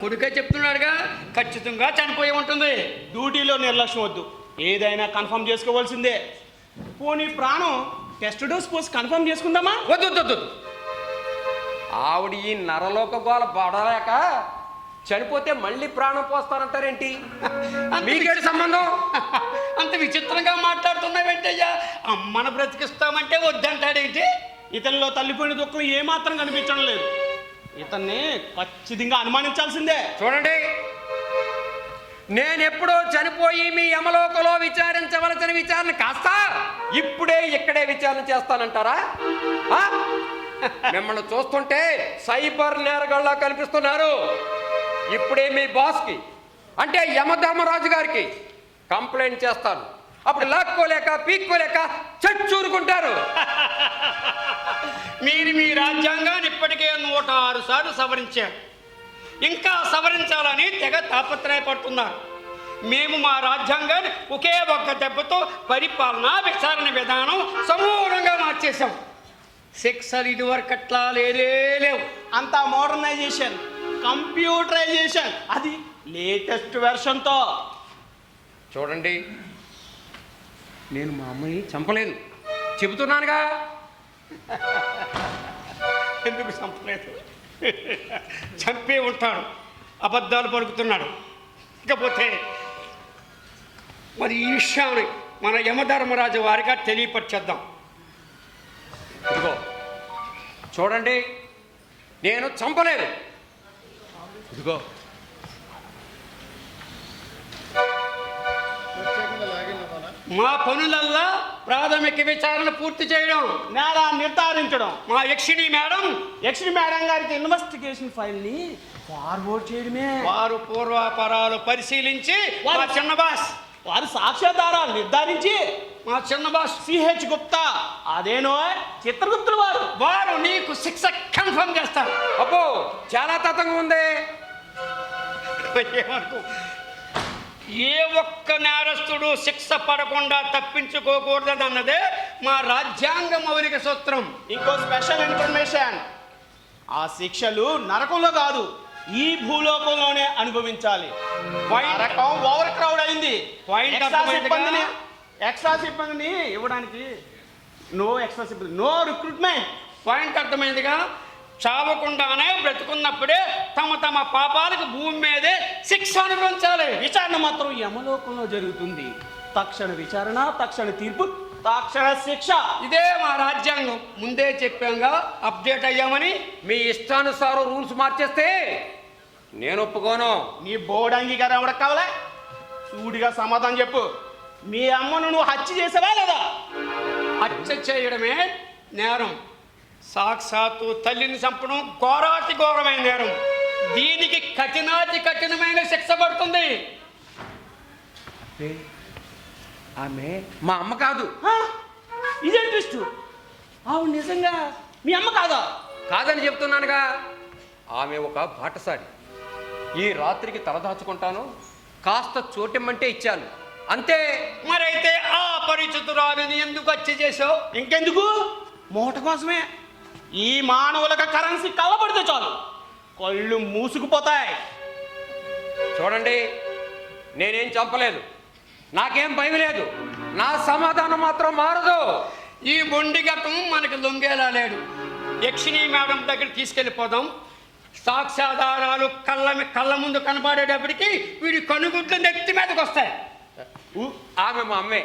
కొడుకే చెప్తున్నాడుగా, ఖచ్చితంగా చనిపోయి ఉంటుంది. డ్యూటీలో నిర్లక్ష్యం వద్దు, ఏదైనా కన్ఫర్మ్ చేసుకోవాల్సిందే. పోనీ ప్రాణం టెస్ట్ డోస్ పోసి కన్ఫర్మ్ చేసుకుందామా? వద్దు వద్దు వద్దు. ఆవిడ ఈ నరలోక గోల పడలేక చనిపోతే మళ్ళీ ప్రాణం పోస్తానంటారేంటి? మీకేంటి సంబంధం? అంత విచిత్రంగా మాట్లాడుతున్నావేంటయ్యా? అమ్మను బ్రతికిస్తామంటే వద్దంటాడేంటి? ఇతనిలో తల్లిపోయిన దుఃఖం ఏమాత్రం కనిపించడం లేదు. ఇతన్ని ఖచ్చితంగా అనుమానించాల్సిందే. చూడండి, నేనెప్పుడో చనిపోయి మీ యమలోకలో విచారించవలసిన విచారణ కాస్త ఇప్పుడే ఇక్కడే విచారణ చేస్తానంటారా? మిమ్మల్ని చూస్తుంటే సైబర్ నేరగాళ్ళ కనిపిస్తున్నారు. ఇప్పుడే మీ బాస్కి అంటే యమధర్మరాజు గారికి కంప్లైంట్ చేస్తాను. అప్పుడు లాక్కోలేక పీక్కోలేక చచ్చూరుకుంటారు. మీరు మీ రాజ్యాంగాన్ని ఇప్పటికే 106 సార్లు సవరించారు. ఇంకా సవరించాలని తెగ తాపత్రయపడుతున్నారు. మేము మా రాజ్యాంగాన్ని ఒకే ఒక్క దెబ్బతో పరిపాలన విచారణ విధానం సమూలంగా మార్చేశాం. శిక్షలు ఇదివరకు అట్లా లేవు. అంతా మోడర్నైజేషన్, కంప్యూటరైజేషన్, అది లేటెస్ట్ వెర్షన్తో. చూడండి, నేను మా అమ్మని చంపలేదు చెబుతున్నానుగా. ఎందుకు చంపలేదు? చంపే ఉంటాడు, అబద్ధాలు పలుకుతున్నాడు. ఇకపోతే మరి ఈ విషయాన్ని మన యమధర్మరాజు వారిగా తెలియపరిచేద్దాం. ఇదిగో చూడండి, నేను చంపలేదు. ఇదిగో మా పనులల్లా ప్రాథమిక విచారణ పూర్తి చేయడం, నేరాన్ని నిర్ధారించడం. మా యక్షిణి మేడం గారికి ఇన్వెస్టిగేషన్ ఫైల్ని ఫార్వర్డ్ చేయడమే. వారు పూర్వాపరాలు పరిశీలించి మా చిన్న బాస్, వారు సాక్ష్యాధారాలు నిర్ధారించి మా చిన్న బాస్ సిహెచ్ గుప్తా, అదేనో చిత్రగుప్తులు వారు నీకు శిక్ష కన్ఫర్మ్ చేస్తారు. అబ్బో, చాలా తతంగా ఉంది. ఏమనుకో, ఏ ఒక్క నేరస్తుడు శిక్ష పడకుండా తప్పించుకోకూడదన్నదే మా రాజ్యాంగ మౌలిక సూత్రం. ఇంకో స్పెషల్ ఇన్ఫర్మేషన్, ఆ శిక్షలు నరకంలో కాదు, ఈ భూలోకంలోనే అనుభవించాలి. నరకం ఓవర్ క్రౌడ్ అయింది. ఎక్స్ట్రా సిబ్బందిని ఇవ్వడానికి నో రిక్రూట్మెంట్. పాయింట్ అర్థమైందిగా? చావకుండానే బ్రతుకున్నప్పుడే తమ పాపాలకు భూమి మీదే శిక్ష అనుభవించాలి. విచారణ మాత్రం యమలోకంలో జరుగుతుంది. తక్షణ విచారణ, తక్షణ తీర్పు, తక్షణ శిక్ష. ఇదే మా రాజ్యాంగం. ముందే చెప్పాంగా, అప్డేట్ అయ్యామని. మీ ఇష్టానుసారం రూల్స్ మార్చేస్తే నేను ఒప్పుకోను. నీ బోర్డు అంగీకారం ఎవరికి కావాలా? సూటిగా సమాధానం చెప్పు. మీ అమ్మను నువ్వు హత్య చేసావా లేదా? హత్య చేయడమే నేరం. సాక్షాత్తు తల్లిని చంపడం ఘోరాతి ఘోరమైన నేరం. దీనికి కఠినమైన శిక్ష పడుతుంది. ఆమె మా అమ్మ కాదు. ఇదే ట్విస్ట్. ఆవిడ నిజంగా మీ అమ్మ కాదా? కాదని చెప్తున్నానుగా. ఆమె ఒక బాటసారి. ఈ రాత్రికి తలదాచుకుంటాను, కాస్త చోటిమ్మంటే ఇచ్చాను, అంతే. మరైతే ఆ పరిచితురాలిని ఎందుకు హత్య చేసావు? ఇంకెందుకు? మూట కోసమే. ఈ మానవులకు కరెన్సీ కళ్ళబడితే చాలు, కళ్ళు మూసుకుపోతాయి. చూడండి, నేనేం చంపలేదు, నాకేం భయం లేదు. నా సమాధానం మాత్రం మారదు. ఈ మొండి గతం మనకు లొంగేలా లేడు. యక్షిణి మేడం దగ్గర తీసుకెళ్ళిపోదాం. సాక్ష్యాధారాలు కళ్ళ ముందు కనపడేటప్పటికి వీడి కనుగుడ్లు నెత్తి మీదకి వస్తాయి. ఆమె మా అమ్మే,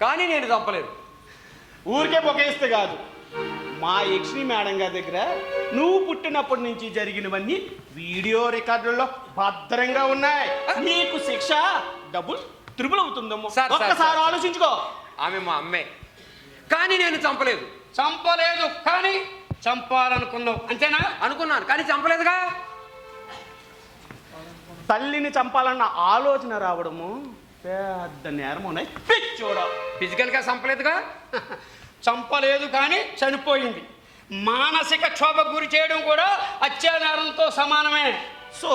కానీ నేను చంపలేదు. ఊరికే బొకేస్తే కాదు, మా యక్షిణి మేడం గారి దగ్గర నువ్వు పుట్టినప్పటి నుంచి జరిగినవన్నీ వీడియో రికార్డుల్లో భద్రంగా ఉన్నాయి. నీకు శిక్ష డబుల్ త్రిబుల్ అవుతుందమ్మో. ఒక్కసారి ఆలోచించుకో. ఆమె మా అమ్మే, కానీ నేను చంపలేదు. చంపలేదు కానీ చంపాలనుకున్నావు, అంతేనా? అనుకున్నాను కానీ చంపలేదుగా. తల్లిని చంపాలన్న ఆలోచన రావడము పెద్ద నేరం ఉన్నాయి. ఫిజికల్గా చంపలేదుగా. చంపలేదు కానీ చనిపోయింది. మానసిక క్షోభకు గురి చేయడం కూడా హత్యా నేరంతో సమానమే. So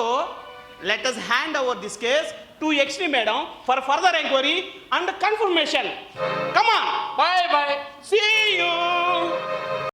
let us hand over this case to Yakshini madam for further inquiry and confirmation. Come on. Bye. See you.